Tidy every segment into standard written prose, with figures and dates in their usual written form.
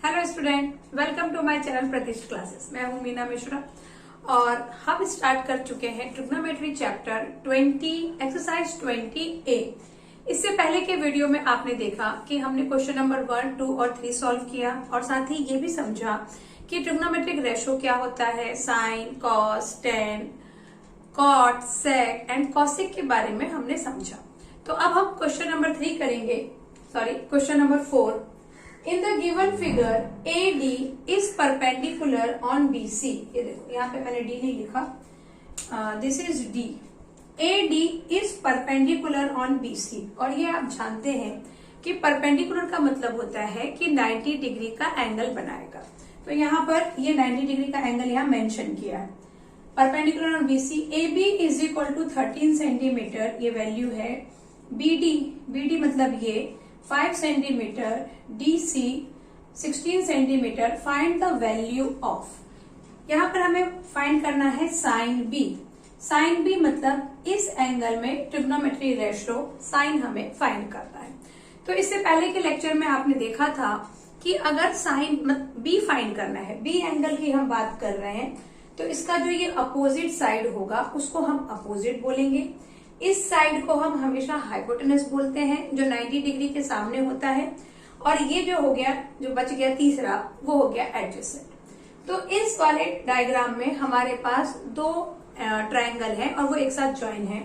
Hello student, welcome to my channel Pratishtha classes. मैं हूं मीना मिश्रा और हम स्टार्ट कर चुके हैं ट्रिग्नोमेट्री चैप्टर 20 एक्सरसाइज 20A। इससे पहले के वीडियो में आपने देखा कि हमने क्वेश्चन नंबर 1, 2 और 3 सॉल्व किया और साथ ही ये भी समझा कि ट्रिग्नोमेट्रिक रेशो क्या होता है, sine, cos, tan, cot, sec and cosec के बारे में हमने समझा। तो अब हम क्वेश्चन नंबर 3 करेंगे, question number 4। In the given figure, AD is perpendicular on BC। ये देखो, यहाँ पे मैंने D नहीं लिखा, this is D। AD is perpendicular on BC और ये आप जानते हैं कि परपेंडिकुलर का मतलब होता है कि 90 डिग्री का एंगल बनाएगा। तो यहाँ पर ये 90 डिग्री का एंगल यहाँ मेंशन किया है। Perpendicular on BC, AB is equal to 13 centimetre, ये वैल्यू है। BD मतलब ये 5 centimetre, DC 16 centimetre. Find the value of, यहाँ पर हमें फाइंड करना है साइन B। साइन B मतलब इस एंगल में ट्रिग्नोमेट्री रेशो साइन हमें फाइंड करना है। तो इससे पहले के लेक्चर में आपने देखा था कि अगर साइन B फाइंड करना है, B एंगल की हम बात कर रहे हैं, तो इसका जो ये अपोजिट साइड होगा उसको हम अपोजिट बोलेंगे। इस साइड को हम हमेशा हाइपोटेनस बोलते हैं, जो 90 डिग्री के सामने होता है। और ये जो हो गया, जो बच गया तीसरा, वो हो गया एडजेसेंट। तो इस वाले डायग्राम में हमारे पास दो ट्रायंगल है और वो एक साथ ज्वाइन है।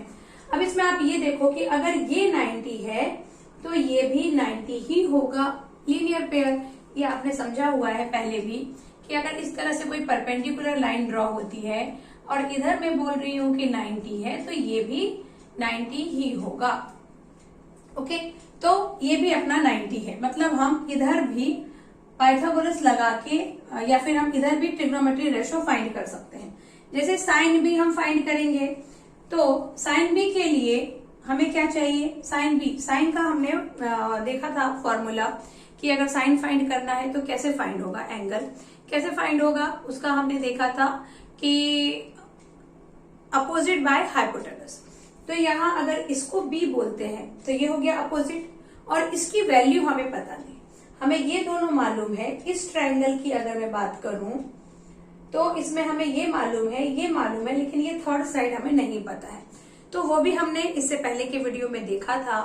अब इसमें आप ये देखो कि अगर ये 90 है तो ये भी 90 ही होगा। लीनियर पेयर, ये आपने समझा हुआ है पहले भी कि अगर इस तरह से कोई परपेंडिकुलर लाइन ड्रॉ होती है और इधर मैं बोल रही हूं कि 90 है, तो ये भी 90 ही होगा। ओके, तो ये भी अपना 90 है। मतलब हम इधर भी पाइथागोरस लगा के या फिर हम इधर भी ट्रिग्नोमेट्री रेशो फाइंड कर सकते हैं। जैसे साइन B हम फाइंड करेंगे, तो साइन B के लिए हमें क्या चाहिए, साइन B। साइन का हमने देखा था फॉर्मूला कि अगर साइन फाइंड करना है तो कैसे फाइंड होगा, एंगल कैसे फाइंड होगा, उसका हमने देखा था कि अपोजिट बाय हाइपोटेनस। तो यहाँ अगर इसको B बोलते हैं तो ये हो गया अपोजिट, और इसकी वैल्यू हमें पता नहीं, हमें ये दोनों मालूम है। इस ट्रायंगल की अगर मैं बात करूं तो इसमें हमें ये मालूम है, ये मालूम है, लेकिन ये थर्ड साइड हमें नहीं पता है। तो वो भी हमने इससे पहले के वीडियो में देखा था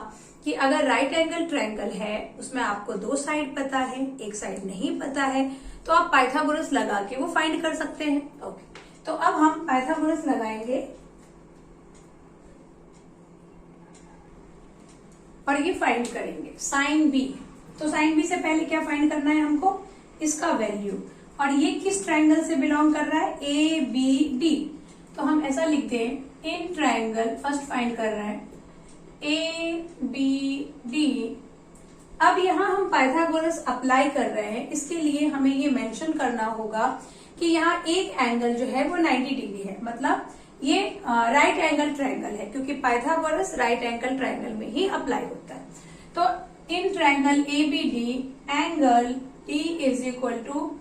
कि अगर राइट एंगल ट्रायंगल है उसमें आपको दो साइड पता है, एक साइड नहीं पता है, तो आप पाइथागोरस लगा के वो फाइंड कर सकते हैं। ओके, तो अब हम पाइथागोरस लगाएंगे और ये फाइंड करेंगे साइन B। तो साइन B से पहले क्या फाइंड करना है हमको, इसका वैल्यू। और ये किस ट्रायंगल से बिलोंग कर रहा है, ABD। तो हम ऐसा लिखते हैं, इन ट्रायंगल फर्स्ट फाइंड कर रहे हैं ABD। अब यहाँ हम पाइथागोरस अप्लाई कर रहे हैं, इसके लिए हमें ये मेंशन करना होगा कि यहाँ एक एंगल जो है वो 90 डिग्री है। मतलब ये राइट एंगल ट्रायंगल है, क्योंकि पाइथागोरस राइट एंगल ट्रायंगल में ही अप्लाई होता है। तो in triangle ABD angle D is equal to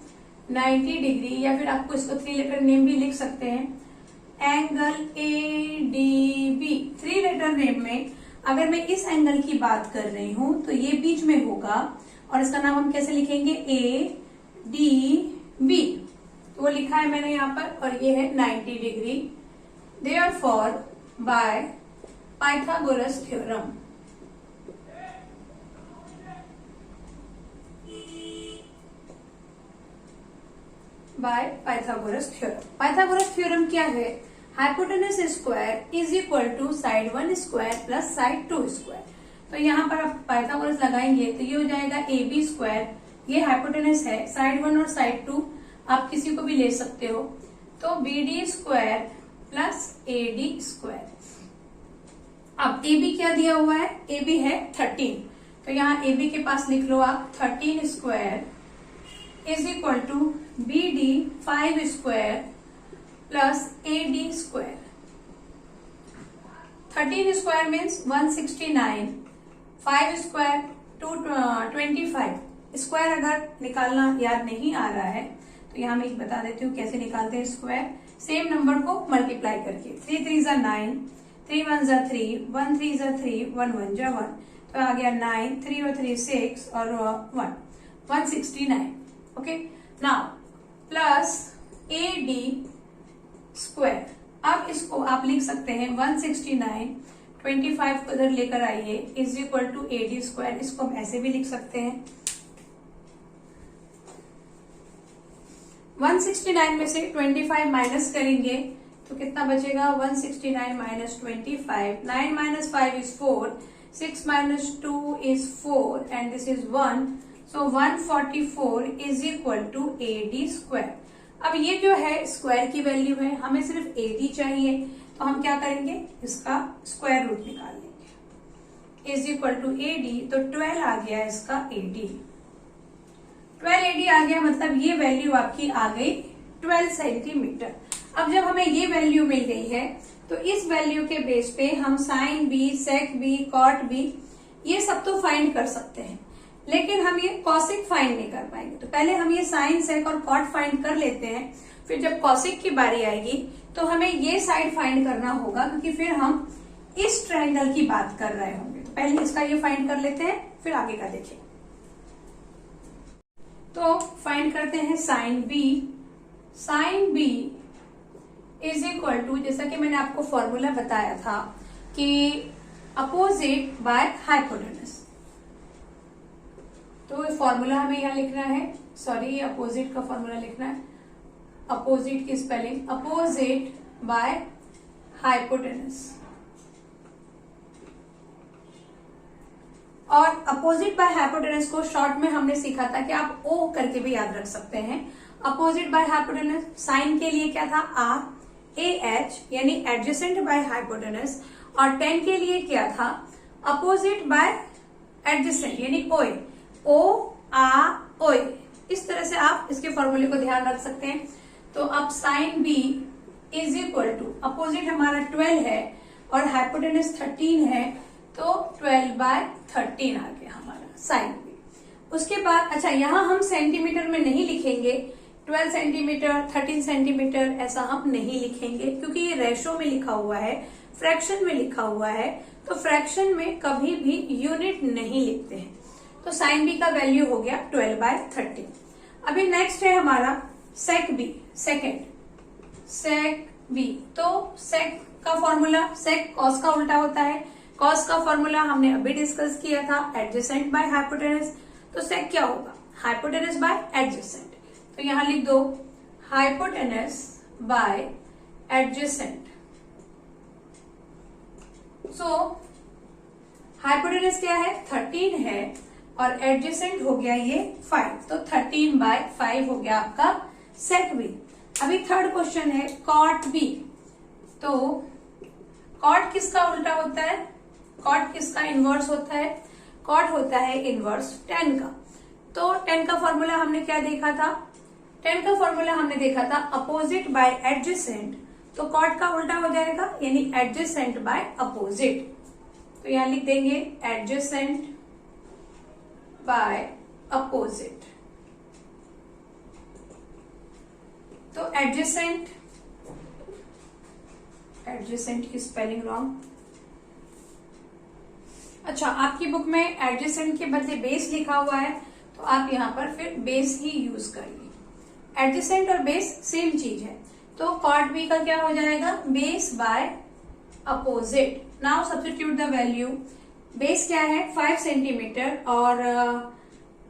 90 degree, या फिर आपको इसको 3 लेटर नेम भी लिख सकते हैं, एंगल ADB। 3 लेटर नेम में अगर मैं इस एंगल की बात कर रही हूं तो ये बीच में होगा और इसका नाम हम कैसे लिखेंगे, ADB। तो वो लिखा है मैंने यहाँ पर, और ये है 90 degree. Therefore, by Pythagoras theorem, Pythagoras theorem क्या है, hypotenuse square is equal to side 1 square plus side 2 square. तो यहाँ पर आप पाइथागोरस लगाएंगे तो ये हो जाएगा AB स्क्वायर, ये हाइपोटेनस है, साइड 1 और साइड 2 आप किसी को भी ले सकते हो, तो BD square plus AD square. अब AB क्या दिया हुआ है, AB है 13, तो यहाँ AB के पास लिख लो आप 13 square is equal to BD 5 square plus AD square. 13 square means 169, 5 square 225। Square अगर निकालना याद नहीं आ रहा है तो यहाँ मैं बता देती हूँ कैसे निकालते हैं स्क्वायर। सेम नंबर को मल्टीप्लाई करके, 3 3 जा 9, 3 1 जा 3, 1 3 जा 3, 1 1 जा 1, तो आ गया 9, 3 और 3 6 और 1 169। Okay, now plus AD square. अब इसको आप लिख सकते हैं 169, 25 को इधर लेकर आइए, is equal to AD square. इसको हम ऐसे भी लिख सकते हैं, 169 में से 25 माइनस करेंगे तो कितना बचेगा, 169 minus 25, 9 minus 5 is 4, 6 minus 2 is 4 and this is 1, so 144 is equal to AD square. अब ये जो है स्क्वायर की वैल्यू है, हमें सिर्फ AD चाहिए, तो हम क्या करेंगे, इसका स्क्वायर रूट निकाल लेंगे, इज इक्वल टू AD, तो 12 आ गया इसका AD। 12 AD आ गया, मतलब ये वैल्यू आपकी आ गई 12 सेंटीमीटर। अब जब हमें ये वैल्यू मिल गई है तो इस वैल्यू के बेस पे हम साइन बी, सेक बी, कॉट बी ये सब तो फाइंड कर सकते हैं, लेकिन हम ये कॉसिक फाइंड नहीं कर पाएंगे। तो पहले हम ये साइन, सेक और कॉट फाइंड कर लेते हैं, फिर जब कॉसिक की बारी आएगी तो हमें ये साइड फाइंड करना होगा, क्योंकि फिर हम इस ट्रायंगल की बात कर रहे होंगे। तो पहले इसका ये फाइंड कर लेते हैं, फिर आगे का देखें। तो फाइंड करते हैं sine B. Sine B is equal to, जैसा कि मैंने आपको फॉर्मूला बताया था कि अपोजिट बाय हाइपोटेनस, तो फॉर्मूला हमें यहां लिखना है, सॉरी अपोजिट का फॉर्मूला लिखना है, अपोजिट की स्पेलिंग अपोजिट बाय हाइपोटेनस। और अपोजिट बाय हाइपोटेनस को शॉर्ट में हमने सीखा था कि आप O करके भी याद रख सकते हैं। अपोजिट बाय हाइपोटेनस साइन के लिए क्या था, AH यानी एडजेसेंट बाय हाइपोटेनस, और टेन के लिए क्या था, अपोजिट बाय एडजेसेंट यानी OA, OA। इस तरह से आप इसके फॉर्मूले को ध्यान रख सकते हैं। तो अब sine B is equal to, opposite हमारा 12 है और हाइपोटेनस 13 है, तो 12/13 आ गया हमारा साइन बी। उसके बाद अच्छा, यहां हम सेंटीमीटर में नहीं लिखेंगे, 12 सेंटीमीटर, 13 सेंटीमीटर ऐसा हम नहीं लिखेंगे, क्योंकि ये रेशो में लिखा हुआ है, फ्रैक्शन में लिखा हुआ है, तो फ्रैक्शन में कभी भी यूनिट नहीं लिखते हैं। तो साइन बी का वैल्यू हो गया 12/13। अभी नेक्स्ट है हमारा सेक बी, सेकेंड सेक बी। तो सेक का फॉर्मूला, सेक कॉस का उल्टा होता है, कॉस का फॉर्मूला हमने अभी डिस्कस किया था, एडजेसेंट बाय हाइपोटेनस। तो सेक क्या होगा, हाइपोटेनस बाय एडजेसेंट। तो यहां लिख दो हाइपोटेनस बाय एडजेसेंट। सो हाइपोटेनस क्या है, 13 है, और एडजेसेंट हो गया ये 5, तो 13/5 हो गया आपका सेक बी। अभी थर्ड क्वेश्चन है कॉट बी। तो कॉट किसका उल्टा होता है, कॉट किसका इनवर्स होता है, कॉट होता है इनवर्स tan का। तो tan का फॉर्मूला हमने क्या देखा था, tan का फॉर्मूला हमने देखा था अपोजिट बाय एडजेसेंट, तो कॉट का उल्टा हो जाएगा यानी एडजेसेंट बाय अपोजिट। तो यहां लिख देंगे एडजेसेंट बाय अपोजिट। तो एडजेसेंट, एडजेसेंट की स्पेलिंग रॉन्ग। अच्छा, आपकी बुक में एडजेसेंट के बदले बेस लिखा हुआ है, तो आप यहाँ पर फिर बेस ही यूज करिए। एडजेसेंट और बेस सेम चीज है, तो कॉट बी का क्या हो जाएगा, base by opposite. Now substitute the value. Base क्या है 5 सेंटीमीटर और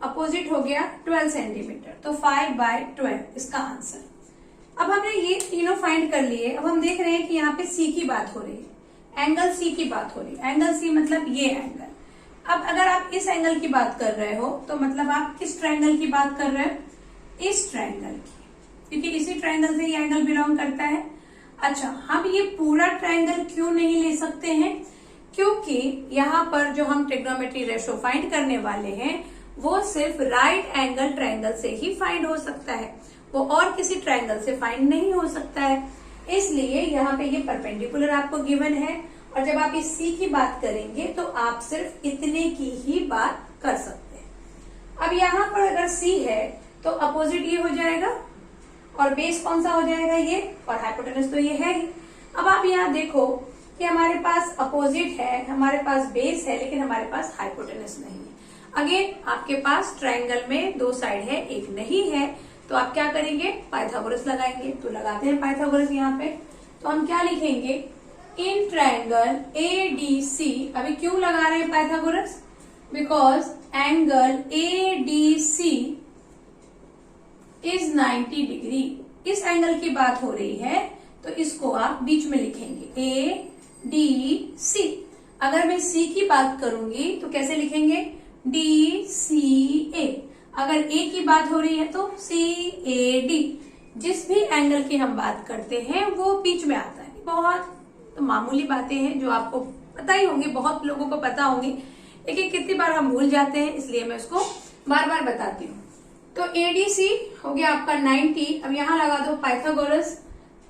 अपोजिट हो गया 12 सेंटीमीटर, तो 5/12 इसका आंसर। अब हमने ये तीनों फाइंड कर लिए। अब हम देख रहे हैं कि यहाँ पे सी की बात हो रही है, एंगल सी की बात हो रही है। एंगल सी मतलब ये एंगल। अब अगर आप इस एंगल की बात कर रहे हो तो मतलब आप किस ट्रायंगल की बात कर रहे हो, इस ट्रायंगल की, क्योंकि इसी ट्रायंगल से ये एंगल बिलोंग करता है। अच्छा, हम ये पूरा ट्रायंगल क्यों नहीं ले सकते हैं, क्योंकि यहाँ पर जो हम ट्रिग्नोमेट्री रेशो फाइंड करने वाले हैं वो सिर्फ राइट एंगल ट्रायंगल से ही फाइंड हो सकता है, वो और किसी ट्रायंगल से फाइंड नहीं हो सकता है। इसलिए यहाँ पे ये परपेंडिकुलर आपको गिवन है, और जब आप इस सी की बात करेंगे तो आप सिर्फ इतने की ही बात कर सकते हैं। अब यहाँ पर अगर सी है तो अपोजिट ये हो जाएगा, और बेस कौन सा हो जाएगा ये, और हाइपोटेनस तो ये है ही। अब आप यहाँ देखो कि हमारे पास अपोजिट है, हमारे पास बेस है, लेकिन हमारे पास हाइपोटेनस नहीं है। अगेन आपके पास ट्रायंगल में दो साइड है, एक नहीं है, तो आप क्या करेंगे, पाइथागोरस लगाएंगे। तो लगाते हैं पाइथागोरस यहाँ पे। तो हम क्या लिखेंगे, इन ट्रायंगल ADC। अभी क्यों लगा रहे हैं Pythagoras, because angle ADC is 90 degree. इस एंगल की बात हो रही है तो इसको आप बीच में लिखेंगे ADC। अगर मैं C की बात करूंगी तो कैसे लिखेंगे, DCA। अगर A की बात हो रही है तो CAD। जिस भी एंगल की हम बात करते हैं वो बीच में आता है। बहुत तो मामूली बातें हैं जो आपको पता ही होंगी, बहुत लोगों को पता होंगी, लेकिन कितनी बार हम भूल जाते हैं, इसलिए मैं उसको बार बार बताती हूँ। तो ADC हो गया आपका 90। अब यहां लगा दो पाइथागोरस।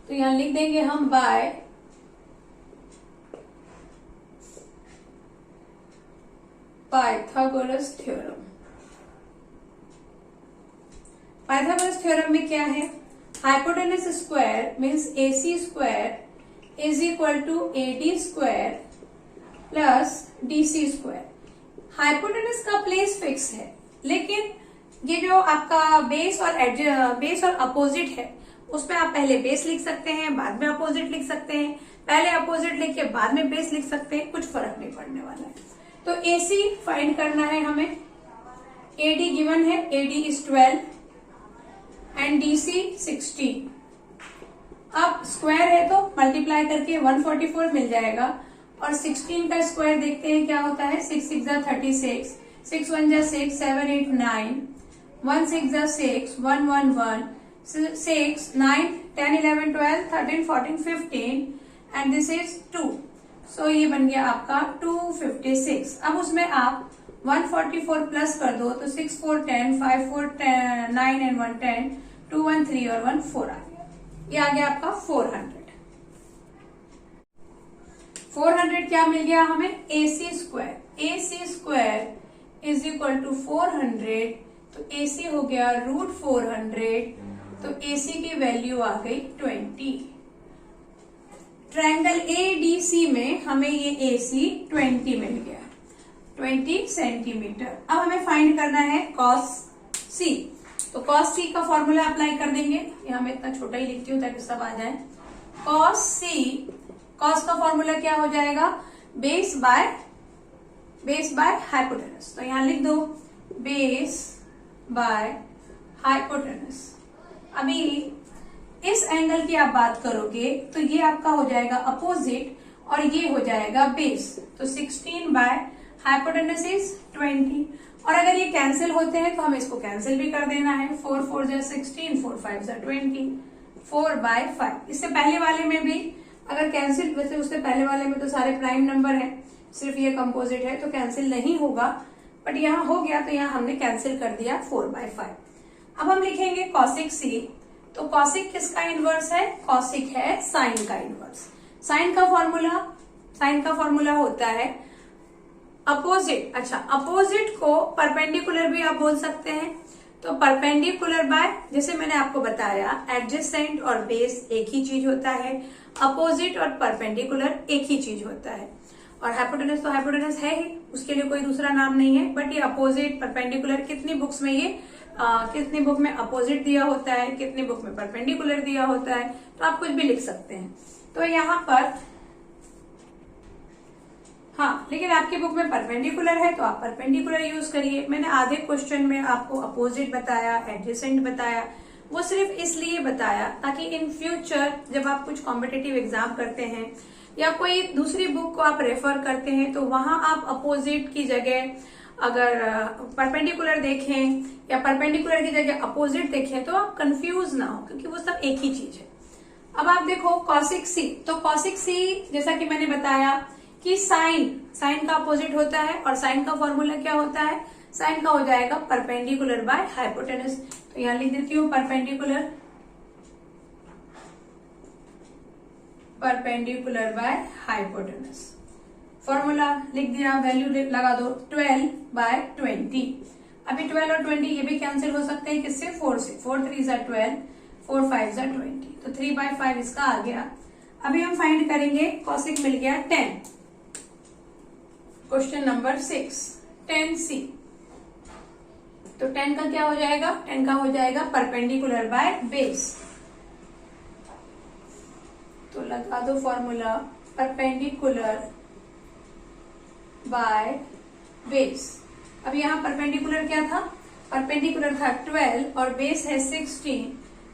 तो यहां लिख देंगे हम by Pythagoras theorem. Pythagoras theorem में क्या है, hypotenuse square means AC square is equal to AD square plus DC square. Hypotenuse का प्लेस फिक्स है, लेकिन ये जो आपका बेस और अपोजिट है, उसमें आप पहले बेस लिख सकते हैं, बाद में अपोजिट लिख सकते हैं, पहले अपोजिट लिख के बाद में बेस लिख सकते हैं, कुछ फर्क नहीं पड़ने वाला है। तो AC फाइंड करना है हमें। AD गिवन है, AD इज 12 एंड DC 16। अब स्क्वायर है तो मल्टीप्लाई करके 144 मिल जाएगा, और 16 का स्क्वायर देखते हैं क्या होता है, 6 6 जा 36, 6 1 जा 6, 7 8 9, 1 6 जा 6, 1 1 1, 6 9 10 11 12 13 14 15 एंड दिस इज 2। सो ये बन गया आपका 256। अब उसमें आप 144 प्लस कर दो तो 6 4 10, 5 4 10, 9 एंड 1 10, 2 1 3 और 1 4 आ गया। ये आ गया आपका 400। 400 क्या मिल गया हमें, AC square. AC square is equal to 400। तो AC हो गया √400। तो AC की वैल्यू आ गई 20। ट्रायंगल ADC में हमें ये AC 20 मिल गया, 20 सेंटीमीटर। अब हमें फाइंड करना है cos C। तो cos C का फॉर्मूला अप्लाई कर देंगे। यहाँ मैं इतना छोटा ही लिखती हूँ ताकि सब आ जाए। cos C, cos का फॉर्मूला क्या हो जाएगा, बेस बाय हाइपोटेनस। तो यहाँ लिख दो बेस बाय हाइपोटेनस। अभी इस एंगल की आप बात करोगे तो ये आपका हो जाएगा अपोजिट और ये हो जाएगा बेस। तो 16 बाय हाइपोटेनस इज 20। और अगर ये कैंसिल होते हैं तो हमें इसको कैंसिल भी कर देना है। 4 4 जा 16, 4 5 जा 20, 4 बाय 5। इससे पहले वाले में भी अगर कैंसिल, वैसे उससे पहले वाले में तो सारे प्राइम नंबर है, सिर्फ ये कंपोजिट है तो कैंसिल नहीं होगा, बट यहाँ हो गया तो यहाँ हमने कैंसिल कर दिया 4 बाय 5। अब हम लिखेंगे कॉसिक C। तो कॉसिक किसका इनवर्स है, कॉसिक है साइन का इनवर्स। साइन का फॉर्मूला होता है अपोजिट। अच्छा, अपोजिट को परपेंडिकुलर भी आप बोल सकते हैं। तो परपेंडिकुलर बाय, जैसे मैंने आपको बताया, एडजेसेंट और बेस एक ही चीज होता है, अपोजिट और परपेंडिकुलर एक ही चीज होता है। और हाइपोटेनस तो हाइपोटेनस है ही, उसके लिए कोई दूसरा नाम नहीं है। बट ये अपोजिट परपेंडिकुलर कितनी बुक्स में ये कितनी बुक में अपोजिट दिया होता है, कितनी बुक में परपेंडिकुलर दिया होता है, तो आप कुछ भी लिख सकते हैं। तो यहाँ पर हाँ, लेकिन आपकी बुक में परपेंडिकुलर है तो आप परपेंडिकुलर यूज करिए। मैंने आधे क्वेश्चन में आपको अपोजिट बताया, एडजेसेंट बताया, वो सिर्फ इसलिए बताया ताकि इन फ्यूचर जब आप कुछ कॉम्पिटिटिव एग्जाम करते हैं या कोई दूसरी बुक को आप रेफर करते हैं तो वहां आप अपोजिट की जगह अगर परपेंडिकुलर देखें या परपेंडिकुलर की जगह अपोजिट देखें तो आप कंफ्यूज ना हो, क्योंकि वो सब एक ही चीज है। अब आप देखो कॉसिक C। तो कॉसिक C जैसा कि मैंने बताया कि साइन का अपोजिट होता है, और साइन का फॉर्मूला क्या होता है, साइन का हो जाएगा परपेंडिकुलर बाय हाइपोटेनस। तो यहां लिख देती हूँ परपेंडिकुलर बाय हाइपोटेनस। फॉर्मूला लिख दिया, वैल्यू लगा दो 12 बाय 20। अभी 12 और 20 ये भी कैंसिल हो सकते हैं, किससे, 4 से। 4 3 जा 12, 4 5 जा 20, तो 3 बाय 5 इसका आ गया। अभी हम फाइंड करेंगे, कॉसिक मिल गया 10। Question number 6, 10C। तो tan का क्या हो जाएगा, tan का हो जाएगा परपेंडिकुलर बाय बेस। तो लगा दो फॉर्मूला परपेंडिकुलर बाय बेस। अब यहाँ परपेंडिकुलर क्या था, परपेंडिकुलर था 12 और बेस है 16,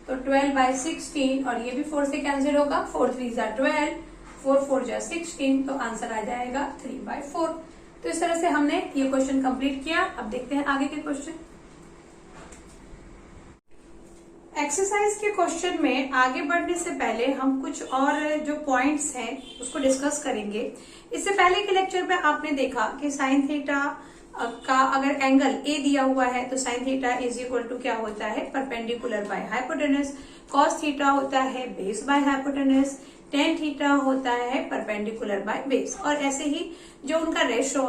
तो 12/16 और ये भी 4 से कैंसिल होगा, 4 3 जा 12, 4 4 जा 16, तो आंसर आ जाएगा 3/4। तो इस तरह से हमने ये क्वेश्चन कंप्लीट किया। अब देखते हैं आगे के क्वेश्चन। एक्सरसाइज के क्वेश्चन में आगे बढ़ने से पहले हम कुछ और जो पॉइंट्स हैं उसको डिस्कस करेंगे। इससे पहले के लेक्चर में आपने देखा कि साइन थीटा का अगर एंगल ए दिया हुआ है तो sine theta is equal to क्या होता है, perpendicular by hypotenuse. Cos theta होता है base by hypotenuse. Tan theta होता है परपेंडिकुलर बाय बेस। और ऐसे ही जो उनका रेशो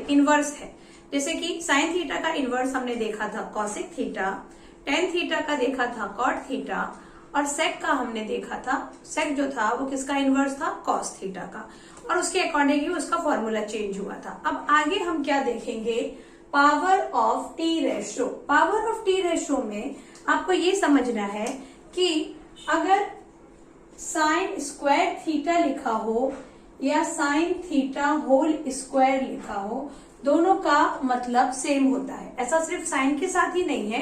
इनवर्स है, जैसे कि साइन थीटा का इनवर्स हमने देखा था कॉसिक थीटा, टेन थीटा का देखा था कॉट थीटा, और सेक का हमने देखा था, सेक जो था वो किसका इनवर्स था, कॉस थीटा का, और उसके अकॉर्डिंग ही उसका फॉर्मूला चेंज हुआ था। अब आगे हम क्या देखेंगे, power of T ratio. Power of T ratio में आपको ये समझना है कि अगर साइन स्क्वायर थीटा लिखा हो या साइन थीटा होल स्क्वायर लिखा हो, दोनों का मतलब सेम होता है। ऐसा सिर्फ साइन के साथ ही नहीं है,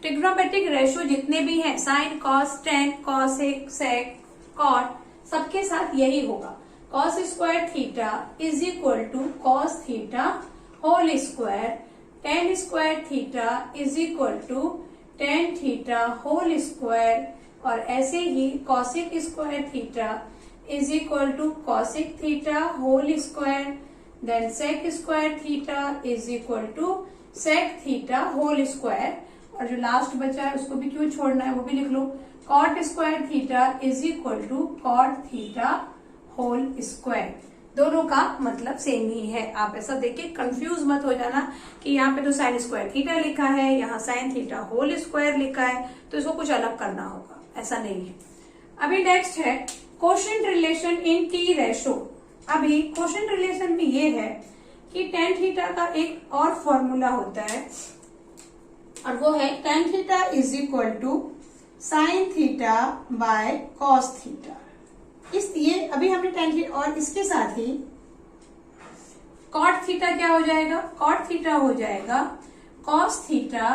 ट्रिग्नोमेट्रिक रेशो जितने भी हैं, sine cos tan cosec sec cot, सबके साथ यही होगा। Cos square theta is equal to cos theta whole square, tan square theta is equal to tan theta whole square, और ऐसे ही cosec square theta is equal to cosec theta whole square, then sec square theta is equal to sec theta whole square, और जो last बचा है उसको भी क्यों छोड़ना है वो भी लिख लो, cot square theta is equal to cot theta whole square. दोनों का मतलब सेम ही है। आप ऐसा देख के कंफ्यूज मत हो जाना कि यहाँ पे तो साइन स्क्वायर थीटा लिखा है, यहाँ साइन थीटा होल स्क्वायर लिखा है, तो इसको कुछ अलग करना होगा, ऐसा नहीं है। अभी नेक्स्ट है quotient relation in T ratio. अभी कोशेंट रिलेशन में ये है कि टेन थीटा का एक और फॉर्मूला होता है, और वो है tan theta is equal to sine theta by cos theta. इसलिए अभी हमने टेन थीटा, और इसके साथ ही कॉट थीटा क्या हो जाएगा, कॉट थीटा हो जाएगा cos theta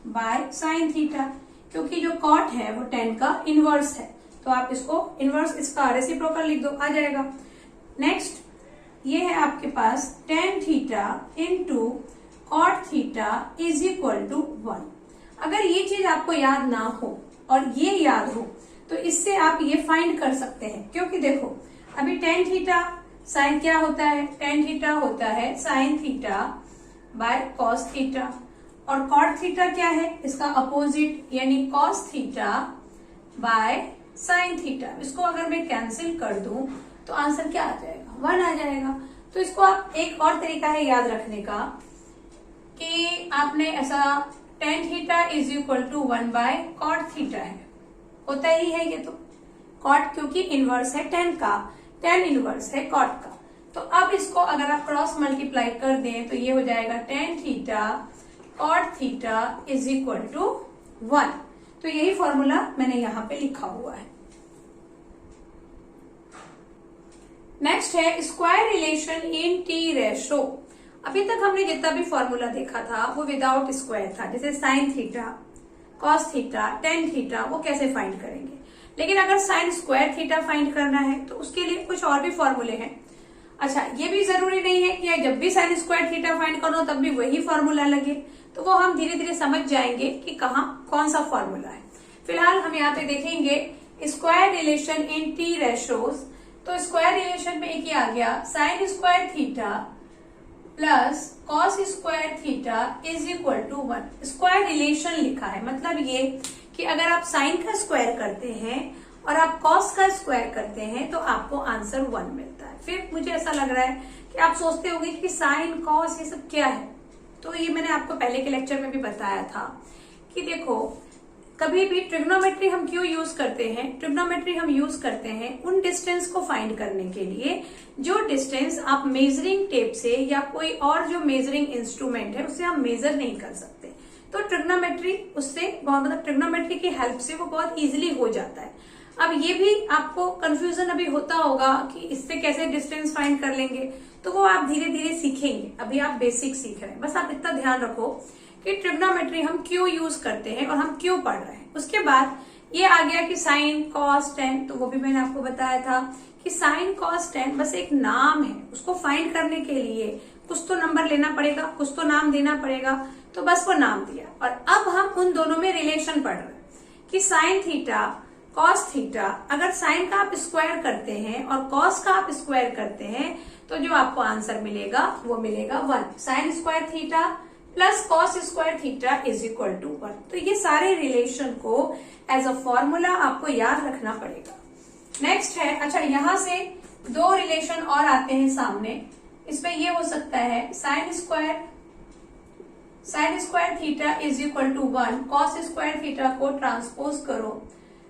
by sine theta, क्योंकि जो कॉट है वो टेन का इनवर्स है, तो आप इसको इनवर्स इसका रेसिप्रोकल लिख दो, आ जाएगा। नेक्स्ट ये है आपके पास tan theta into cot theta is equal to 1। अगर ये चीज आपको याद ना हो और ये याद हो तो इससे आप ये फाइंड कर सकते हैं, क्योंकि देखो अभी टेन थीटा साइन क्या होता है, टेन थीटा होता है sign theta by cos theta, और कॉट थीटा क्या है, इसका अपोजिट यानी cos theta by sine theta. इसको अगर मैं कैंसिल कर दूं तो आंसर क्या आ जाएगा, 1 आ जाएगा। तो इसको आप एक और तरीका है याद रखने का कि आपने ऐसा tan theta is equal to 1 by cot theta है, होता ही है ये तो, कॉट क्योंकि इनवर्स है टेन का, टेन इनवर्स है कॉट का। तो अब इसको अगर आप क्रॉस मल्टीप्लाई कर दें तो ये हो जाएगा tan theta cot theta is equal to 1। तो यही फॉर्मूला मैंने यहां पे लिखा हुआ है। नेक्स्ट है square relation in T ratio. अभी तक हमने जितना भी फॉर्मूला देखा था वो विदाउट स्क्वायर था, जैसे sine theta cos theta tan theta, वो कैसे फाइंड करेंगे। लेकिन अगर साइन स्क्वायर थीटा फाइंड करना है तो उसके लिए कुछ और भी फॉर्मूले हैं। अच्छा, ये भी जरूरी नहीं है कि जब भी साइन स्क्वायर थीटा फाइंड करो तब भी वही फॉर्मूला लगे, तो वो हम धीरे धीरे समझ जाएंगे कि कहाँ कौन सा फॉर्मूला है। फिलहाल हम यहाँ पे देखेंगे square relation in T ratios. तो स्क्वायर रिलेशन में एक ही आ गया, sine square theta plus cos square theta is equal to 1। Square relation लिखा है, मतलब ये कि अगर आप साइन का स्क्वायर करते हैं और आप कॉस का स्क्वायर करते हैं तो आपको आंसर 1 मिलता है। फिर मुझे ऐसा लग रहा है कि आप सोचते होंगे कि साइन कॉस ये सब क्या है, तो ये मैंने आपको पहले के लेक्चर में भी बताया था कि देखो कभी भी ट्रिग्नोमेट्री हम क्यों यूज करते हैं? ट्रिग्नोमेट्री हम यूज करते हैं उन डिस्टेंस को फाइंड करने के लिए जो डिस्टेंस आप मेजरिंग टेप से या कोई और जो मेजरिंग इंस्ट्रूमेंट है उससे हम मेजर नहीं कर सकते। तो ट्रिग्नोमेट्री उससे मतलब ट्रिग्नोमेट्री की हेल्प से वो बहुत इजीली हो जाता है। अब ये भी आपको कंफ्यूजन अभी होता होगा कि इससे कैसे डिस्टेंस फाइंड कर लेंगे, तो वो आप धीरे धीरे सीखेंगे। अभी आप बेसिक सीख रहे हैं, बस आप इतना ध्यान रखो कि ट्रिग्नोमेट्री हम क्यों यूज करते हैं और हम क्यों पढ़ रहे हैं। उसके बाद ये आ गया कि साइन कॉस टेन, तो वो भी मैंने आपको बताया था कि साइन कॉस टेन बस एक नाम है, उसको फाइंड करने के लिए कुछ तो नंबर लेना पड़ेगा, कुछ तो नाम देना पड़ेगा, तो बस वो नाम दिया। और अब हम उन दोनों में रिलेशन पढ़ रहे हैं कि साइन थीटा कॉस थीटा, अगर साइन का आप स्क्वायर करते हैं और कॉस का आप स्क्वायर करते हैं तो जो आपको आंसर मिलेगा वो मिलेगा 1। Sine square theta plus cos square theta is equal to 1। तो ये सारे रिलेशन को एज अ फॉर्मूला आपको याद रखना पड़ेगा। नेक्स्ट है, अच्छा यहां से दो रिलेशन और आते हैं सामने। इसमें ये हो सकता है sine square theta is equal to 1, cos square theta को ट्रांसपोज करो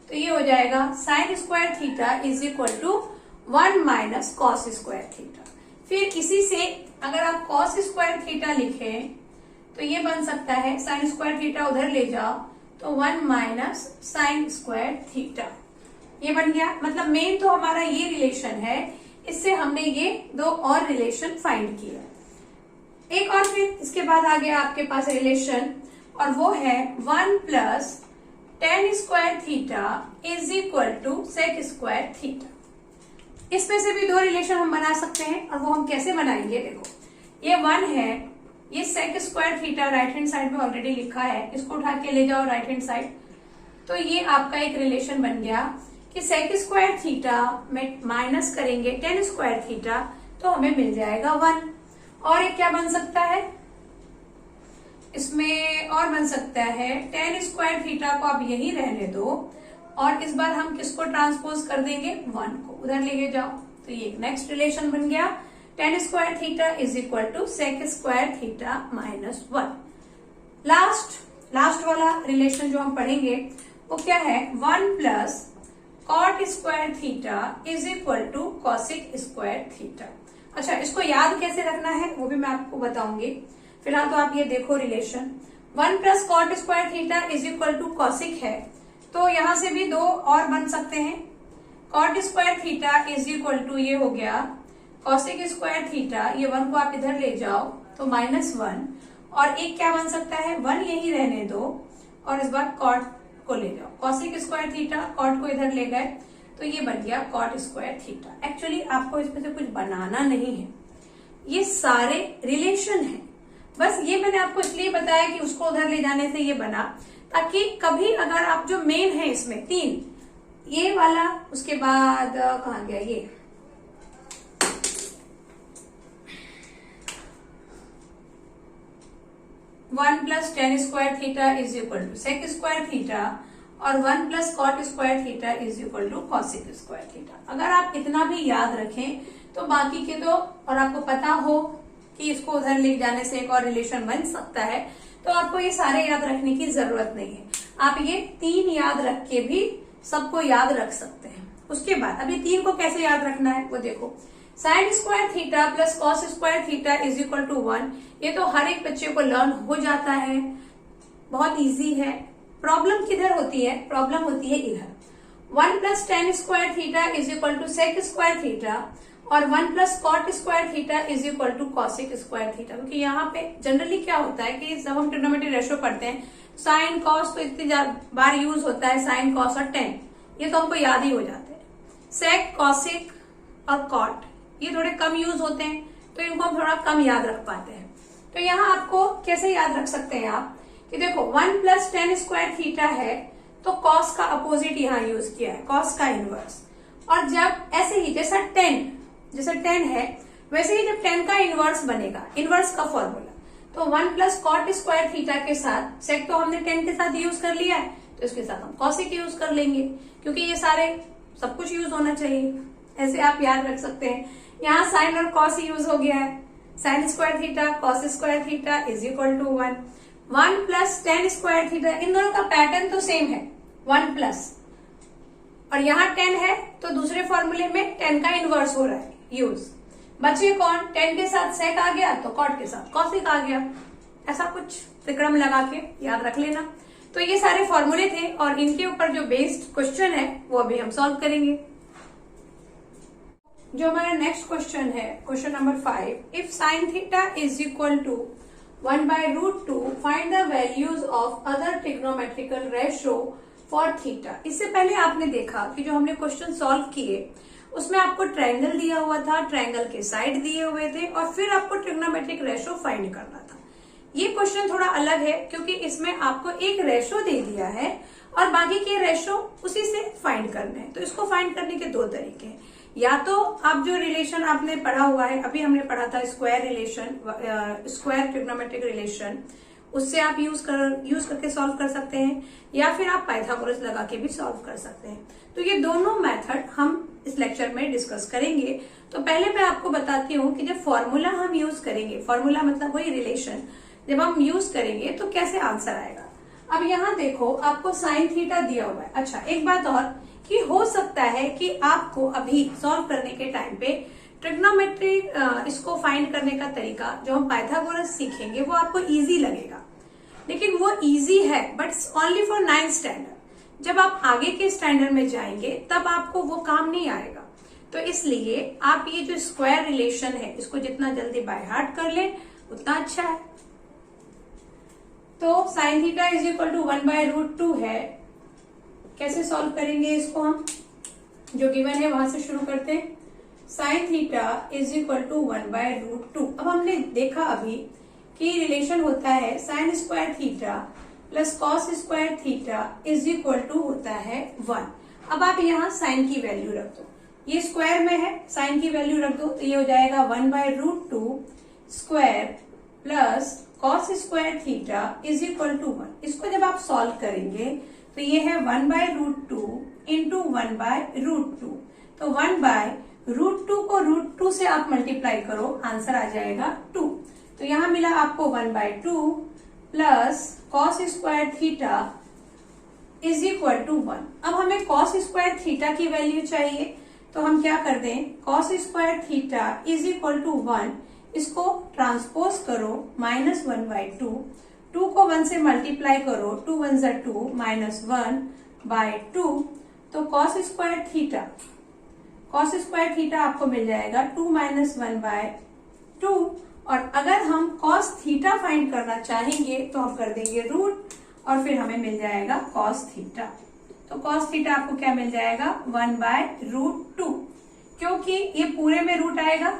तो ये हो जाएगा sine square theta is equal to 1 minus cos square theta. फिर इसी से अगर आप कॉस स्क्वायर थीटा लिखें तो ये बन सकता है साइन स्क्वायर थीटा उधर ले जाओ तो 1 माइनस साइन स्क्वायर थीटा, ये बन गया। मतलब मेन तो हमारा ये रिलेशन है, इससे हमने ये दो और रिलेशन फाइंड किया। एक और फिर इसके बाद आ गया आपके पास रिलेशन, और वो है 1 plus tan square theta is equal to sec square theta. इसमें से भी दो रिलेशन हम बना सकते हैं, और वो हम कैसे बनाएंगे? देखो ये 1 है, ये sec square theta right hand side में ऑलरेडी लिखा है, इसको उठा के ले जाओ राइट हैंड साइड, तो ये आपका एक रिलेशन बन गया कि सेक स्क्वायर थीटा में माइनस करेंगे टेन स्क्वायर थीटा तो हमें मिल जाएगा 1। और एक क्या बन सकता है इसमें, और बन सकता है टेन स्क्वायर थीटा को आप यही रहने दो और इस बार हम किसको ट्रांसपोज कर देंगे? 1 को उधर लेके जाओ, तो ये नेक्स्ट रिलेशन बन गया tan square theta is equal to sec square theta minus 1। Last वाला रिलेशन जो हम पढ़ेंगे वो क्या है? 1 plus cot square theta is equal to cosec square theta. अच्छा, इसको याद कैसे रखना है वो भी मैं आपको बताऊंगी। फिलहाल तो आप ये देखो relation 1 plus cot square theta is equal to cosec है, तो यहां से भी दो और बन सकते हैं। Cot square theta is equal to ये हो गया कॉसिक स्क्वायर थीटा, ये 1 को आप इधर ले जाओ तो -1, और एक क्या बन सकता है? 1 यही रहने दो और इस बार कॉट को ले जाओ, कॉसिक स्क्वायर थीटा कॉट को इधर ले गए तो ये बन गया कॉट स्क्वायर थीटा। एक्चुअली आपको इसमें से कुछ बनाना नहीं है, ये सारे रिलेशन है, बस ये मैंने आपको इसलिए बताया कि उसको उधर ले जाने से ये बना, ताकि कभी अगर आप जो मेन है इसमें 3 ये वाला, उसके बाद कहाँ गया ये 1 plus tan square theta is equal to sec square theta और 1 plus cot square theta is equal to cosec square theta. अगर आप इतना भी याद रखें तो बाकी के तो, और आपको पता हो कि इसको उधर ले जाने से एक और रिलेशन बन सकता है, तो आपको ये सारे याद रखने की जरूरत नहीं है। आप ये 3 याद रख के भी सबको याद रख सकते हैं। उसके बाद अभी 3 को कैसे याद रखना है वो देखो, sine square theta plus cos square theta is equal to 1, ये तो हर एक बच्चे को लर्न हो जाता है, बहुत इजी है। प्रॉब्लम किधर होती है? प्रॉब्लम होती है इधर। 1 plus tan square theta is equal to sec square theta और 1 plus cot square theta is equal to cosec square theta. क्योंकि यहाँ पे जनरली क्या होता है कि जब हम ट्रिग्नोमेट्री रेशियो पढ़ते हैं, साइन कॉस तो इतनी बार यूज होता है, साइन कॉस और टेन ये तो हमको याद ही हो जाते हैं। सेक कॉसिक और कॉट ये थोड़े कम यूज होते हैं, तो इनको हम थोड़ा कम याद रख पाते हैं। तो यहाँ आपको कैसे याद रख सकते हैं आप कि देखो 1 प्लस टेन स्क्वायर थीटा है तो कॉस का अपोजिट यहाँ यूज किया है, कॉस का इनवर्स। और जब ऐसे ही जैसे 10 है वैसे ही जब 10 का इनवर्स बनेगा, इनवर्स का फॉर्मूला, तो 1 प्लस कॉट स्क्वायर थीटा के साथ सेक तो हमने 10 के साथ यूज कर लिया है, तो इसके साथ हम कॉसिक यूज कर लेंगे, क्योंकि ये सारे सब कुछ यूज होना चाहिए। ऐसे आप याद रख सकते हैं। यहाँ साइन और कॉस यूज हो गया है, sine square theta cos square theta is equal to 1, 1 plus tan square theta, इन दोनों का पैटर्न तो सेम है, 1 प्लस, और यहाँ 10 है तो दूसरे फॉर्मूले में 10 का इनवर्स हो रहा है यूज। बचे कौन, 10 के साथ सेक आ गया तो कॉट के साथ कॉसिक आ गया, ऐसा कुछ त्रिक्रम लगा के याद रख लेना। तो ये सारे फॉर्मूले थे और इनके ऊपर जो बेस्ड क्वेश्चन है वो अभी हम सॉल्व करेंगे। जो हमारा नेक्स्ट क्वेश्चन है, question number 5, if sine theta is equal to 1/√2 find the values of other trigonometrical ratio for theta. इससे पहले आपने देखा कि जो हमने क्वेश्चन सॉल्व किए उसमें आपको ट्रायंगल दिया हुआ था, ट्रायंगल के साइड दिए हुए थे और फिर आपको ट्रिग्नोमेट्रिक रेशियो फाइंड करना था। ये क्वेश्चन थोड़ा अलग है क्योंकि इसमें आपको एक रेशियो दे दिया है और बाकी के रेशियो उसी से फाइंड करने हैं। तो इसको फाइंड करने के दो तरीके हैं, या तो आप जो रिलेशन आपने पढ़ा हुआ है, अभी हमने पढ़ा था square relation, square trigonometric relation, उससे आप यूज करके सॉल्व कर सकते हैं, या फिर आप पाइथागोरस लगा के भी सॉल्व कर सकते हैं। तो ये दोनों मेथड हम इस लेक्चर में डिस्कस करेंगे। तो पहले मैं आपको बताती हूँ कि जब फॉर्मूला हम यूज करेंगे, फॉर्मूला मतलब वही रिलेशन, जब हम यूज करेंगे तो कैसे आंसर आएगा। अब यहाँ देखो आपको साइन थीटा दिया हुआ है। अच्छा, एक बात और कि हो सकता है कि आपको अभी सॉल्व करने के टाइम पे ट्रिग्नोमेट्री इसको फाइंड करने का तरीका जो हम पाइथागोरस सीखेंगे वो आपको इजी लगेगा, लेकिन वो इजी है but only for 9th standard. जब आप आगे के स्टैंडर्ड में जाएंगे तब आपको वो काम नहीं आएगा। तो इसलिए आप ये जो स्क्वायर रिलेशन है इसको जितना जल्दी बाय हार्ट कर लें उतना अच्छा है। तो sine theta is equal to 1/√2 है। कैसे सॉल्व करेंगे इसको, हम जो गिवन है वहां से शुरू करते हैं। Sine theta is equal to 1/√2। अब हमने देखा अभी कि रिलेशन होता है sine square theta plus cos square theta is equal to होता है 1। अब आप यहाँ साइन की वैल्यू रख दो, ये स्क्वायर में है, साइन की वैल्यू रख दो तो ये हो जाएगा 1/√2 square plus cos square theta is equal to 1। इसको जब आप सॉल्व करेंगे तो ये है 1/√2 इंटू 1/√2। तो 1/√2 को √2 से आप मल्टीप्लाई करो, आंसर आ जाएगा 2। तो यहां मिला आपको 1/2 plus cos square theta is equal to 1। अब हमें कॉस स्क्वायर थीटा की वैल्यू चाहिए तो हम क्या कर दें, cos square theta is equal to 1, इसको ट्रांसपोज करो -1/2, 2 को 1 से मल्टीप्लाई करो, 2 1 ज़ा 2 -1/2। तो कॉस स्क्वायर थीटा आपको मिल जाएगा 2 - 1/2। और अगर हम कॉस थीटा फाइंड करना चाहेंगे तो हम कर देंगे रूट और फिर हमें मिल जाएगा कॉस थीटा। तो कॉस थीटा आपको क्या मिल जाएगा 1/√2, क्योंकि ये पूरे में रूट आएगा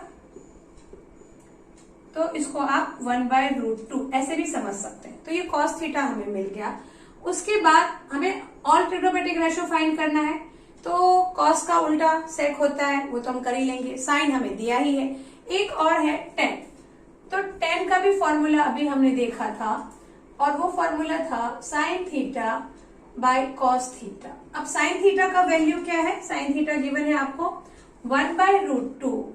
तो इसको आप 1/√2 ऐसे भी समझ सकते हैं। तो ये कॉस थीटा हमें मिल गया। उसके बाद हमें ऑल ट्रिग्नोमेट्रिक रेशियो फाइंड करना है, तो कॉस का उल्टा सेक होता है, वो तो हम कर ही लेंगे। साइन हमें दिया ही है। एक और है tan। तो tan का भी फॉर्मूला अभी हमने देखा था और वो फॉर्मूला था sign theta by cos theta. अब साइन थीटा का वैल्यू क्या है, साइन थीटा गिवन है आपको 1/√2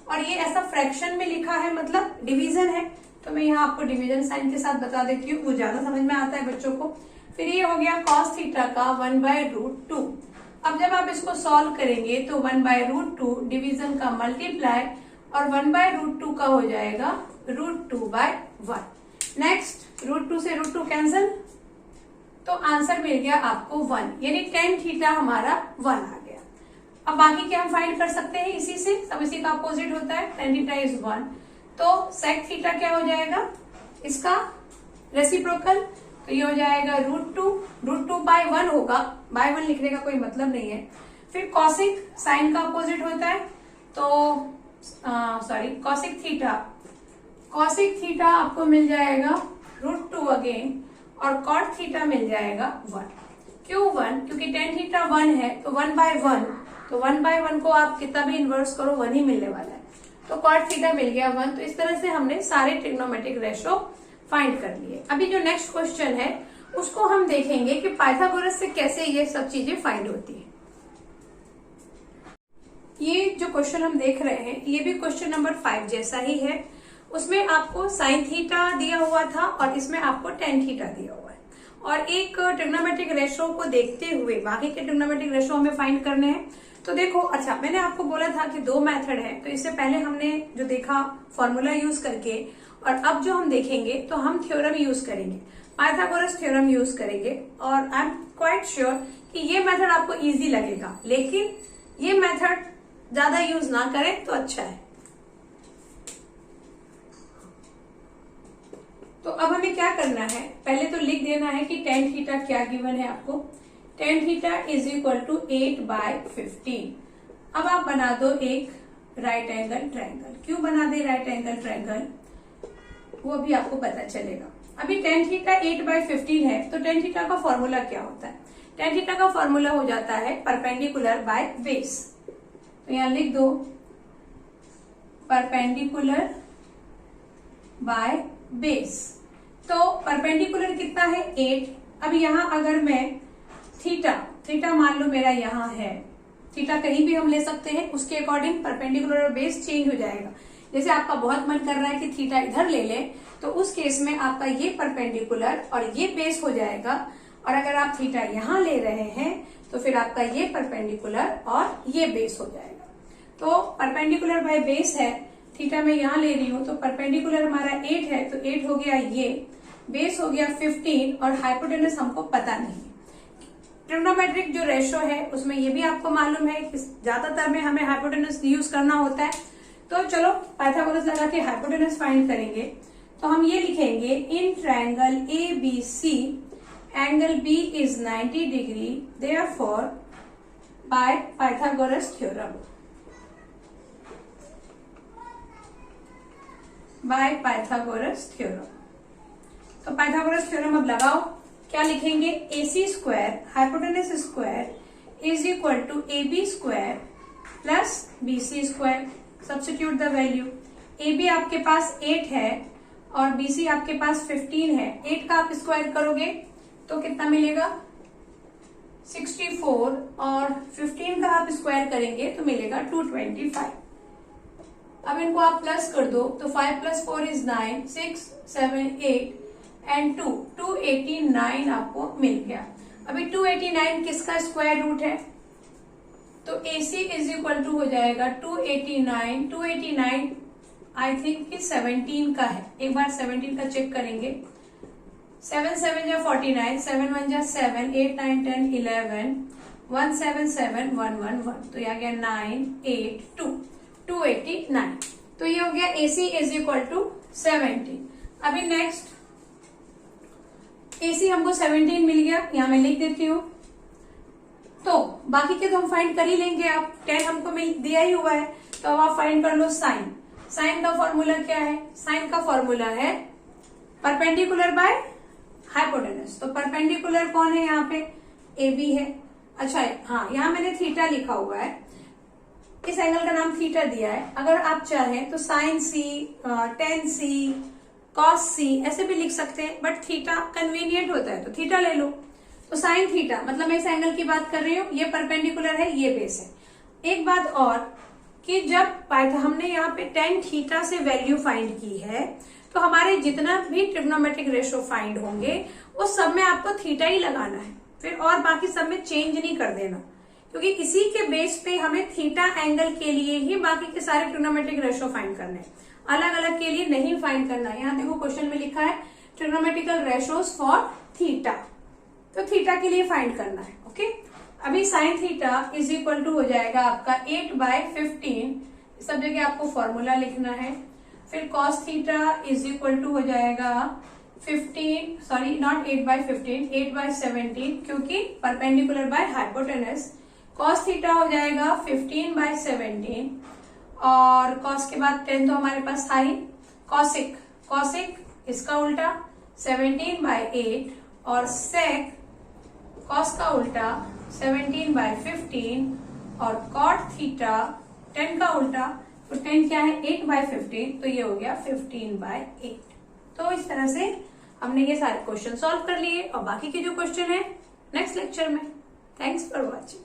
और ये ऐसा फ्रैक्शन में लिखा है, मतलब डिवीजन है। तो मैं यहाँ आपको डिवीजन साइन के साथ बता देती हूँ, वो ज्यादा समझ में आता है बच्चों को। फिर ये हो गया कॉस थीटा का 1/√2। अब जब आप इसको सॉल्व करेंगे तो 1/√2 डिवीजन का मल्टीप्लाई और 1/√2 का हो जाएगा √2/1। नेक्स्ट √2 से √2 कैंसिल, तो आंसर मिल गया आपको 1, यानी tan थीटा हमारा 1 आ गया। अब बाकी क्या हम फाइंड कर सकते हैं इसी से, सब इसी का अपोजिट होता है, tan थीटा इज 1। तो सेक थीटा क्या हो जाएगा, इसका रेसिप्रोकल, तो ये हो जाएगा √2/1 होगा, बाय 1 लिखने का कोई मतलब नहीं है। फिर कॉसिक, साइन का अपोजिट होता है, तो कॉसिक थीटा आपको मिल जाएगा √2 अगेन और कॉट थीटा मिल जाएगा 1। क्यों 1, क्योंकि tan थीटा 1 है तो 1/1, तो 1/1 को आप कितना भी इन्वर्स करो 1 ही मिलने वाला है। तो कॉट थीटा मिल गया 1। तो इस तरह से हमने सारे ट्रिग्नोमेट्रिक रेशियो फाइंड कर लिए। अभी जो नेक्स्ट क्वेश्चन है उसको हम देखेंगे कि पाइथागोरस से कैसे ये सब चीजें फाइंड होती है। ये जो क्वेश्चन हम देख रहे हैं ये भी क्वेश्चन नंबर 5 जैसा ही है उसमें आपको साइन थीटा दिया हुआ था और इसमें आपको टेन थीटा दिया हुआ है। और एक ट्रिग्नोमेट्रिक रेशो को देखते हुए बाकी के ट्रिग्नोमेट्रिक रेशो हमें फाइंड करने हैं। तो देखो, अच्छा मैंने आपको बोला था कि दो मेथड है, तो इससे पहले हमने जो देखा फॉर्मूला यूज करके, और अब जो हम देखेंगे तो हम थ्योरम यूज करेंगे, पाइथागोरस थ्योरम यूज करेंगे। और आई एम क्वाइट श्योर कि ये मेथड आपको इजी लगेगा, लेकिन ये मेथड ज्यादा यूज ना करें तो अच्छा है। तो अब हमें क्या करना है, पहले तो लिख देना है कि टेन थीटा क्या गिवन है आपको। Tan theta is equal to 8/15। अब आप बना दो एक राइट एंगल ट्रायंगल। क्यों बना दे राइट एंगल ट्रायंगल, वो भी आपको पता चलेगा। अभी टेन थीटा 8/15 है, तो टेन थीटा का फॉर्मूला क्या होता है? टेन थीटा का फॉर्मूला हो जाता है परपेंडिकुलर बाय बेस। तो यहां लिख दो परपेंडिकुलर बाय बेस। तो परपेंडिकुलर कितना है 8। अब यहां अगर मैं थीटा मान लो मेरा यहां है, थीटा कहीं भी हम ले सकते हैं, उसके अकॉर्डिंग परपेंडिकुलर और बेस चेंज हो जाएगा। जैसे आपका बहुत मन कर रहा है कि थीटा इधर ले ले, तो उस केस में आपका ये परपेंडिकुलर और ये बेस हो जाएगा। और अगर आप थीटा यहां ले रहे हैं तो फिर आपका ये परपेंडिकुलर और ये बेस हो जाएगा। तो परपेंडिकुलर बाय बेस है, थीटा मैं यहां ले रही हूं, तो परपेंडिकुलर हमारा 8 है, तो 8 हो गया ये, बेस हो गया 15 और हाइपोटेनस हमको पता नहीं। ट्रिग्नोमेट्रिक जो रेशो है उसमें ये भी आपको मालूम है कि ज्यादातर में हमें हाइपोटेनस यूज करना होता है। तो चलो पाइथागोरस लगा के हाइपोटेनस फाइंड करेंगे। तो हम ये लिखेंगे in triangle ABC angle B is 90 degree, therefore by Pythagoras theorem, by Pythagoras theorem. तो पाइथागोरस थ्योरम अब लगाओ। क्या लिखेंगे? AC square hypotenuse square is equal to AB square plus BC square. Substitute the value. AB आपके पास 8 है और BC आपके पास 15 है। 8 का आप स्क्वायर करोगे तो कितना मिलेगा? 64, और 15 का आप स्क्वायर करेंगे तो मिलेगा 225। अब इनको आप प्लस कर दो तो 5 + 4 = 9, 6, 7, 8 एंड 2, 289 आपको मिल गया। अभी 289 किसका स्क्वायर रूट है? तो AC इज इक्वल टू हो जाएगा 289। 289 आई थिंक कि 17 का है, एक बार 17 का चेक करेंगे। 7 7 जा 49, 7 1 जा 7, 8 9 10 11, 1 7 7 1 1 1, तो ये आ गया 9 8 2, 289। तो ये हो गया AC इज इक्वल टू 17। अभी नेक्स्ट AC हमको 17 मिल गया, यहां मैं लिख देती हूं। तो बाकी के तो हम फाइंड कर ही लेंगे। अब 10 हमको मिल दिया ही हुआ है, तो अब आप फाइंड कर लो साइन। साइन का फॉर्मूला क्या है? साइन का फॉर्मूला है परपेंडिकुलर बाय हाइपोटेनस। तो परपेंडिकुलर कौन है यहाँ पे? AB है। अच्छा हाँ, यहाँ मैंने थीटा लिखा हुआ है, इस एंगल का नाम थीटा दिया है। अगर आप चाहें तो sine C, tan C, cos C ऐसे भी लिख सकते हैं, बट थीटा कन्वीनियंट होता है तो थीटा ले लो। तो साइन थीटा मतलब मैं इस एंगल की बात कर रही हूँ, ये परपेंडिकुलर है, ये बेस है। एक बात और कि जब हमने यहाँ पे टेन थीटा से वैल्यू फाइंड की है, तो हमारे जितना भी ट्रिग्नोमेट्रिक रेशो फाइंड होंगे उस सब में आपको थीटा ही लगाना है, फिर और बाकी सब में चेंज नहीं कर देना, क्योंकि इसी के बेस पे हमें थीटा एंगल के लिए ही बाकी के सारे ट्रिग्नोमेट्रिक रेशो फाइंड करने हैं, अलग अलग के लिए नहीं फाइंड करना है। यहाँ देखो क्वेश्चन में लिखा है ट्रिग्नोमेट्रिकल रेशोस फॉर थीटा, तो थीटा के लिए फाइंड करना है। ओके, अभी sine theta is equal to हो जाएगा आपका 8/15, सब जगह आपको फॉर्मूला लिखना है। फिर cos theta is equal to हो जाएगा 15, सॉरी नॉट 8/15, 8/17, क्योंकि perpendicular by hypotenuse. Cos theta हो जाएगा 15/17, और कॉस के बाद 10 तो हमारे पास था ही। कॉसिक, कॉसिक इसका उल्टा 17/8, और सेक कॉस का उल्टा 17/15, और कॉट थीटा 10 का उल्टा, तो 10 क्या है? 8/15, तो ये हो गया 15/8। तो इस तरह से हमने ये सारे क्वेश्चन सॉल्व कर लिए, और बाकी के जो क्वेश्चन है नेक्स्ट लेक्चर में। Thanks for watching.